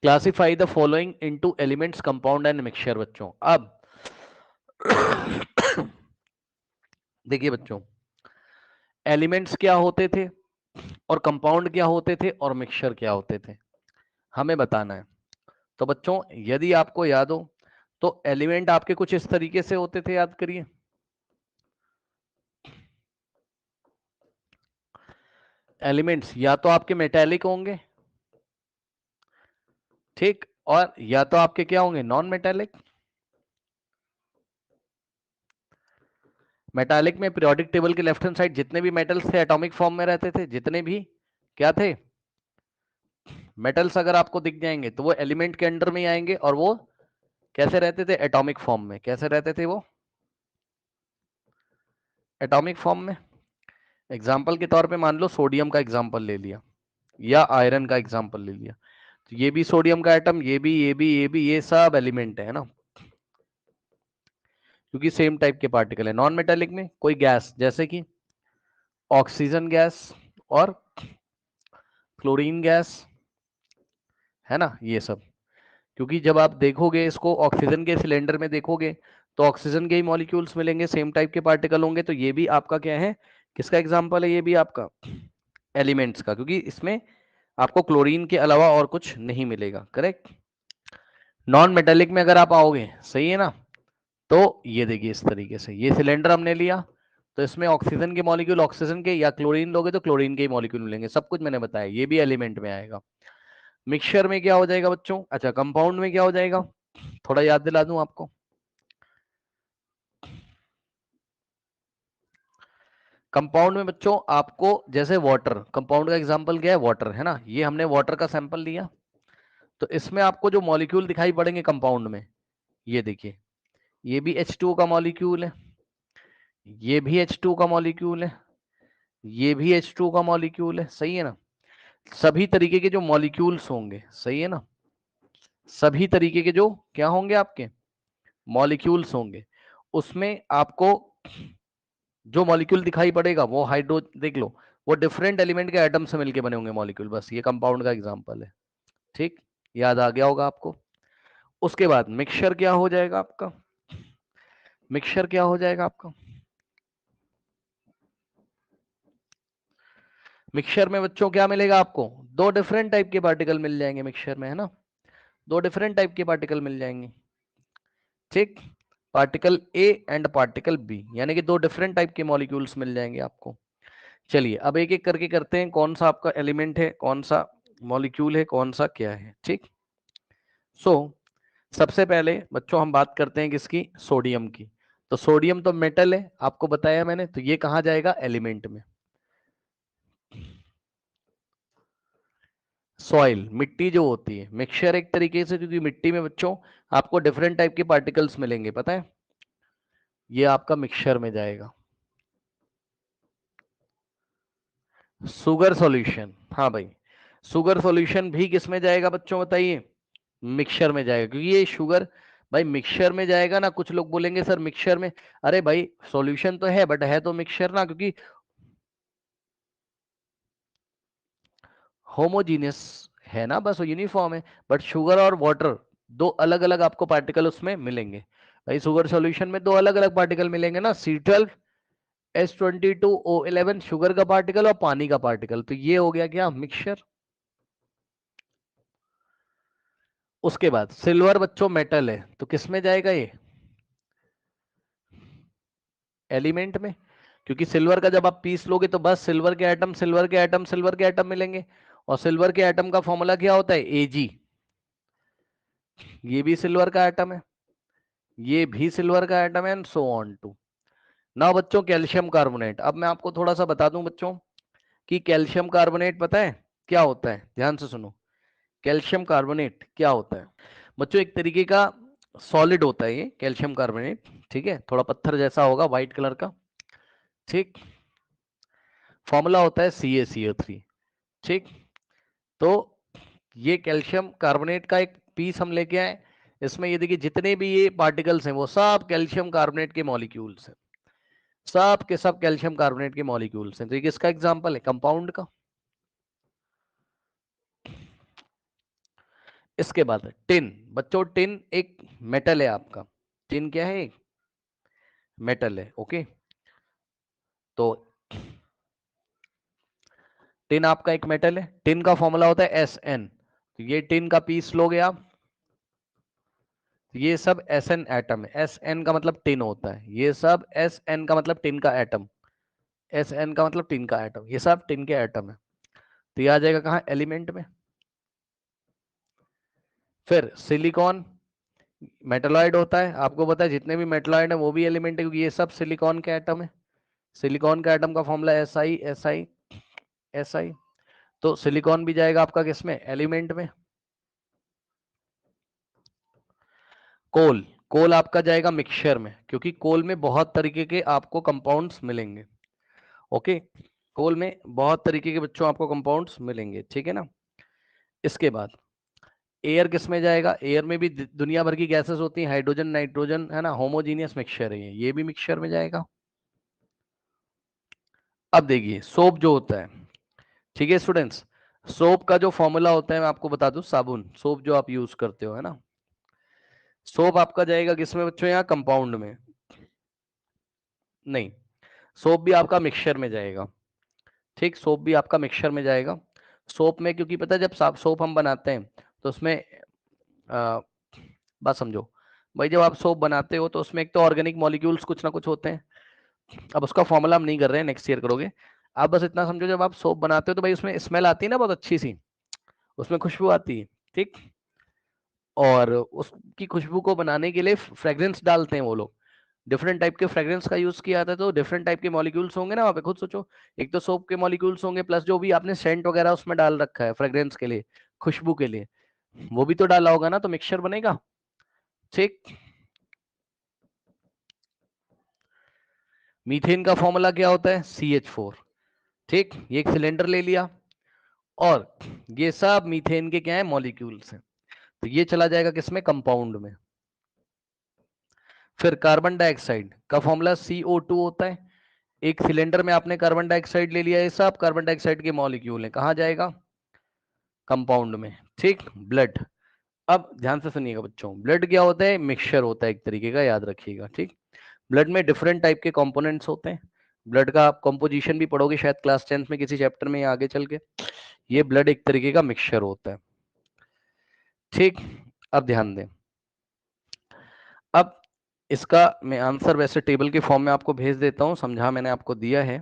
Classify the following into elements, compound and mixture. बच्चों अब देखिए बच्चों, एलिमेंट्स क्या होते थे और कंपाउंड क्या होते थे और मिक्सचर क्या होते थे, हमें बताना है। तो बच्चों यदि आपको याद हो तो एलिमेंट आपके कुछ इस तरीके से होते थे, याद करिए। एलिमेंट्स या तो आपके मेटेलिक होंगे, ठीक, और या तो आपके क्या होंगे, नॉन मेटेलिक। मेटालिक में पीरियोडिक टेबल के लेफ्ट हैंड साइड जितने भी मेटल्स थे एटॉमिक फॉर्म में रहते थे, जितने भी क्या थे मेटल्स, अगर आपको दिख जाएंगे तो वो एलिमेंट के अंडर में ही आएंगे। और वो कैसे रहते थे, एटॉमिक फॉर्म में। कैसे रहते थे वो, एटॉमिक फॉर्म में। एग्जाम्पल के तौर पे मान लो सोडियम का एग्जाम्पल ले लिया या आयरन का एग्जाम्पल ले लिया, तो ये भी सोडियम का एटम, ये सब एलिमेंट है ना, क्योंकि सेम टाइप के पार्टिकल है। नॉन मेटेलिक में कोई गैस, जैसे कि ऑक्सीजन गैस और क्लोरीन गैस, है ना, ये सब। क्योंकि जब आप देखोगे इसको ऑक्सीजन के सिलेंडर में देखोगे तो ऑक्सीजन के ही मॉलिक्यूल्स मिलेंगे, सेम टाइप के पार्टिकल होंगे। तो ये भी आपका क्या है, किसका एग्जाम्पल है, ये भी आपका एलिमेंट्स का, क्योंकि इसमें आपको क्लोरीन के अलावा और कुछ नहीं मिलेगा। करेक्ट। नॉन मेटेलिक में अगर आप आओगे, सही है ना, तो ये देखिए इस तरीके से, ये सिलेंडर हमने लिया तो इसमें ऑक्सीजन के मॉलिक्यूल ऑक्सीजन के, या क्लोरीन लोगे तो क्लोरीन के ही मॉलिक्यूल मिलेंगे। सब कुछ मैंने बताया, ये भी एलिमेंट में आएगा। मिक्सचर में क्या हो जाएगा बच्चों, अच्छा कंपाउंड में क्या हो जाएगा, थोड़ा याद दिला दूं आपको। कंपाउंड में बच्चों आपको, जैसे वाटर, कंपाउंड का एग्जांपल क्या है, वाटर, है ना। ये हमने वाटर का सैंपल लिया, तो इसमें आपको जो मॉलिक्यूल दिखाई पड़ेंगे कंपाउंड में, ये देखिए, ये भी H2O का मॉलिक्यूल है, ये भी H2O का मॉलिक्यूल है, ये भी H2O का मॉलिक्यूल है, सही है ना। सभी तरीके के जो मॉलिक्यूल्स होंगे, सही है ना, सभी तरीके के जो क्या होंगे आपके मॉलिक्यूल्स होंगे, उसमें आपको जो मॉलिक्यूल दिखाई पड़ेगा वो हाइड्रो, देख लो, वो डिफरेंट एलिमेंट के एटम से मिलके बने होंगे मॉलिक्यूल। बस ये कंपाउंड का एग्जांपल है, ठीक, याद आ गया होगा आपको। उसके बाद मिक्सचर क्या हो जाएगा आपका, मिक्सचर क्या हो जाएगा आपका, मिक्सचर में बच्चों क्या मिलेगा आपको, दो डिफरेंट टाइप के पार्टिकल मिल जाएंगे मिक्सचर में, है ना, दो डिफरेंट टाइप के पार्टिकल मिल जाएंगे, ठीक, particle A and particle B, यानी कि दो डिफरेंट टाइप के मॉलिक्यूल्स मिल जाएंगे आपको। चलिए अब एक एक करके करते हैं, कौन सा आपका एलिमेंट है, कौन सा मॉलिक्यूल है, कौन सा क्या है, ठीक। सो सबसे पहले बच्चों हम बात करते हैं किसकी, सोडियम की। तो सोडियम तो मेटल है, आपको बताया मैंने, तो ये कहां जाएगा, एलिमेंट में। सॉइल, मिट्टी जो होती है, मिक्सचर एक तरीके से, क्योंकि मिट्टी में बच्चों आपको डिफरेंट टाइप के पार्टिकल्स मिलेंगे, पता है, ये आपका मिक्सचर में जाएगा। शुगर सॉल्यूशन, हाँ भाई, शुगर सॉल्यूशन भी किस में जाएगा बच्चों, बताइए, मिक्सचर में जाएगा, क्योंकि ये शुगर भाई मिक्सचर में जाएगा ना। कुछ लोग बोलेंगे सर मिक्सचर में, अरे भाई सॉल्यूशन तो है बट है तो मिक्सचर ना, क्योंकि होमोजीनियस है ना, बस यूनिफॉर्म है। बट शुगर और वाटर दो अलग अलग आपको पार्टिकल उसमें मिलेंगे। भाई शुगर सॉल्यूशन में दो अलग अलग पार्टिकल मिलेंगे ना, C12H22O11 शुगर का पार्टिकल और पानी का पार्टिकल, तो ये हो गया क्या, मिक्सचर। उसके बाद सिल्वर बच्चों मेटल है, तो किस में जाएगा ये, एलिमेंट में, क्योंकि सिल्वर का जब आप पीस लोगे तो बस सिल्वर के एटम, सिल्वर के एटम, सिल्वर के एटम मिलेंगे। और सिल्वर के एटम का फॉर्मूला क्या होता है, Ag। ये भी सिल्वर का एटम है, ये भी सिल्वर का एटम है, and so on too. Now बच्चों कैल्शियम कार्बोनेट, अब मैं आपको थोड़ा सा बता दूं बच्चों कि कैल्शियम कार्बोनेट पता है क्या होता है, ध्यान से सुनो। कैल्शियम कार्बोनेट क्या होता है बच्चों, एक तरीके का सॉलिड होता है ये कैल्शियम कार्बोनेट, ठीक है, थोड़ा पत्थर जैसा होगा, व्हाइट कलर का, ठीक। फॉर्मूला होता है CaCO3, ठीक। तो ये कैल्शियम कार्बोनेट का एक पीस हम लेके आए, इसमें ये देखिए जितने भी ये पार्टिकल्स हैं वो सब कैल्शियम कार्बोनेट के मॉलिक्यूल्स हैं, सब के सब कैल्शियम कार्बोनेट के मॉलिक्यूल्स हैं। तो ये किसका एग्जांपल है, कंपाउंड का। इसके बाद टिन, बच्चों टिन एक मेटल है आपका, टिन क्या है, मेटल है। ओके, तो टिन आपका एक मेटल है, टिन का फॉर्मूला होता है SN। तो ये टिन का पीस लोगे आप, ये सब SN एटम है, SN का मतलब टिन होता है, ये सब SN का मतलब टिन का एटम, SN का मतलब टिन का एटम, ये सब टिन के एटम है। तो ये आ जाएगा कहाँ, एलिमेंट में। फिर सिलिकॉन मेटलॉइड होता है, आपको पता है जितने भी मेटलॉइड है वो भी एलिमेंट है, क्योंकि ये सब सिलिकॉन के एटम है। सिलिकॉन का एटम का फॉर्मूला SI। तो सिलिकॉन भी जाएगा आपका किसमें, एलिमेंट में। कोल, कोल आपका जाएगा मिक्सचर में, क्योंकि कोल में बहुत तरीके के आपको कंपाउंड्स मिलेंगे। ओके, कोल में बहुत तरीके के बच्चों आपको कंपाउंड्स मिलेंगे, ठीक है ना। इसके बाद एयर किस में जाएगा, एयर में भी दुनिया भर की गैसेस होती हैं, हाइड्रोजन नाइट्रोजन है ना, होमोजीनियस मिक्सचर है ये भी मिक्सचर में जाएगा। अब देखिए सोप जो होता है, ठीक है स्टूडेंट्स, सोप का जो फॉर्मूला होता है मैं आपको बता दूं, साबुन, सोप जो आप यूज करते हो है ना, सोप आपका जाएगा किसमें बच्चों, यहाँ कंपाउंड में, नहीं, सोप भी आपका मिक्सचर में जाएगा। ठीक, सोप भी आपका मिक्सचर में जाएगा। सोप में क्योंकि पता है जब सोप हम बनाते हैं तो उसमें आ, बात समझो भाई, जब आप सोप बनाते हो तो उसमें एक तो ऑर्गेनिक मॉलिक्यूल्स कुछ ना कुछ होते हैं। अब उसका फॉर्मूला हम नहीं कर रहे हैं, नेक्स्ट ईयर करोगे। आप बस इतना समझो, जब आप सोप बनाते हो तो भाई उसमें स्मेल आती है ना बहुत अच्छी सी, उसमें खुशबू आती है। ठीक, और उसकी खुशबू को बनाने के लिए फ्रेग्रेंस डालते हैं वो लोग, डिफरेंट टाइप के फ्रेग्रेंस का यूज किया जाता है। तो डिफरेंट टाइप के मॉलिक्यूल्स होंगे ना वहाँ पे, खुद सोचो, एक तो सोप के मॉलिक्यूल्स होंगे, प्लस जो भी आपने सेंट वगैरह उसमें डाल रखा है फ्रेग्रेंस के लिए, खुशबू के लिए, वो भी तो डाला होगा ना, तो मिक्सचर बनेगा। ठीक, मीथेन का फॉर्मूला क्या होता है, CH4। ठीक, ये एक सिलेंडर ले लिया, और ये सब मीथेन के क्या है, मॉलिक्यूल्स हैं। तो ये चला जाएगा किसमें, कंपाउंड में। फिर कार्बन डाइऑक्साइड का फॉर्मूला CO2 होता है। एक सिलेंडर में आपने कार्बन डाइऑक्साइड ले लिया, ये सब कार्बन डाइऑक्साइड के मॉलिक्यूल हैं, कहाँ जाएगा, कंपाउंड में। ठीक, ब्लड, अब ध्यान से सुनिएगा बच्चों, ब्लड क्या होता है, मिक्सचर होता है एक तरीके का, याद रखिएगा। ठीक, ब्लड में डिफरेंट टाइप के कंपोनेंट्स होते हैं, ब्लड का आप कंपोजिशन भी पढ़ोगे शायद क्लास 10th में किसी चैप्टर में, आगे चल के। ये ब्लड एक तरीके का मिक्सचर होता है। ठीक, अब ध्यान दें, अब इसका मैं आंसर वैसे टेबल के फॉर्म में आपको भेज देता हूं, समझा मैंने आपको दिया है।